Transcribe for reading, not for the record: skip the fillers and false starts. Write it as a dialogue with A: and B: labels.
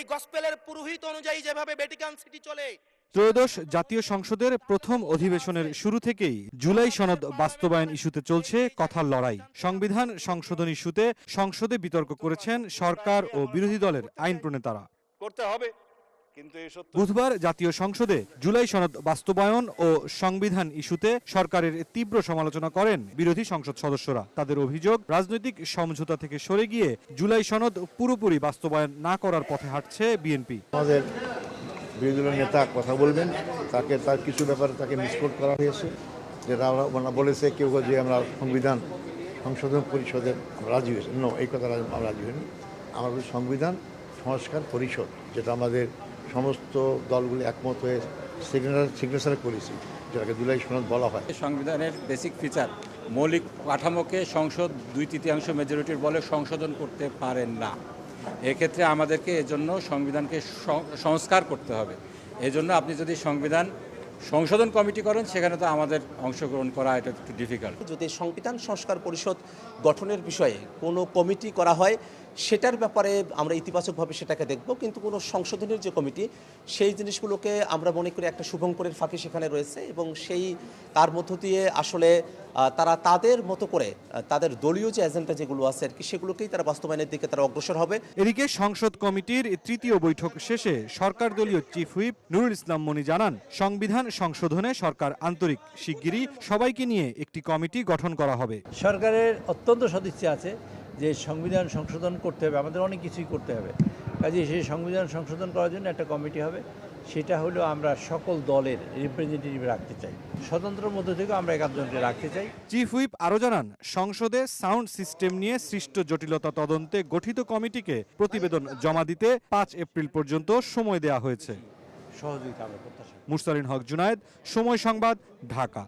A: এই গসপেলের পুরোহিত অনুযায়ী যেভাবে ভ্যাটিকান সিটি চলে।
B: ত্রয়োদশ জাতীয় সংসদের প্রথম অধিবেশনের শুরু থেকেই জুলাই সনদ বাস্তবায়ন ইস্যুতে চলছে কথার লড়াই। সংবিধান সংশোধন ইস্যুতে সংসদে বিতর্ক করেছেন সরকার ও বিরোধী দলের আইন প্রণেতারা।
C: করতে হবে,
B: বুধবার জাতীয় সংসদে জুলাই সনদ বাস্তবায়ন ও সংবিধান ইস্যুতে সরকারের তীব্র সমালোচনা করেন বিরোধী সংসদ সদস্যরা। তাদের অভিযোগ, রাজনৈতিক সমঝোতা থেকে সরে গিয়ে জুলাই সনদ পুরোপুরি বাস্তবায়ন না করার পথে হাঁটছে বিএনপি।
D: আমাদের বিরোধী দলের নেতা কথা বলবেন, তার কিছু ব্যাপারে তাকে মিসকোট করা হয়েছে, যেটা আমরা বলেছে কেউ যে আমরা সংবিধান সংশোধন পরিষদের রাজি হয়েছে। এই কথা আমরা রাজি হইনি। আমরা সংবিধান সংস্কার পরিষদ, যেটা আমাদের সমস্ত দলগুলি একমত হয়ে সিগনেচার করেছি, যেটাকে জুলাই সনদ বলা হয়।
E: সংবিধানের বেসিক ফিচার, মৌলিক কাঠামোকে সংসদ 2/3 মেজরিটির বলে সংশোধন করতে পারেন না। এক্ষেত্রে আমাদেরকে এজন্য সংবিধানকে সংস্কার করতে হবে। এজন্য আপনি যদি সংবিধান সংশোধন কমিটি করেন, সেখানে তো আমাদের অংশগ্রহণ করা এটা একটু ডিফিকাল্ট।
A: যদি সংবিধান সংস্কার পরিষদ গঠনের বিষয়ে কোনো কমিটি করা হয়, সেটার ব্যাপারে আমরা ইতিবাচকভাবে সেটাকে দেখব, কিন্তু কোনো সংশোধনের যে কমিটি, সেই জিনিসগুলোকে আমরা মনে করি একটা শুভঙ্করের ফাঁকি সেখানে রয়েছে, এবং তার মধ্য দিয়ে আসলে তারা তাদের মতো করে তাদের দলীয় যে এজেন্ডা যেগুলো আছে আর কি, সেগুলোকেই তারা বাস্তবায়নের দিকে তারা অগ্রসর হবে।
B: এদিকে সংসদ কমিটির তৃতীয় বৈঠক শেষে সরকার দলীয় চিফ হুইপ নুরুল ইসলাম মনি জানান, সংবিধান সংশোধনে সরকার আন্তরিক। শিগগিরই সবাইকে নিয়ে একটি কমিটি গঠন করা হবে।
F: সরকারের অত্যন্ত সদিচ্ছা আছে যে সংবিধান সংশোধন করতে হবে, আমাদের অনেক কিছুই করতে হবে। কাজে সেই সংবিধান সংশোধন করার জন্য একটা কমিটি হবে। সেটা হলো আমরা সকল দলের রিপ্রেজেন্টেটিভ রাখতে চাই, স্বতন্ত্রের মধ্যে থেকে আমরা একজনকে রাখতে চাই।
B: চিফ হুইপ আরও জানান, সংসদে সাউন্ড সিস্টেম নিয়ে সৃষ্ট জটিলতা তদন্তে গঠিত কমিটিকে প্রতিবেদন জমা দিতে 5 এপ্রিল পর্যন্ত সময় দেওয়া হয়েছে।
F: সহযোগিতা আমরা প্রত্যাশা।
B: মুরসালিন হক জুনায়েদ, সময় সংবাদ, ঢাকা।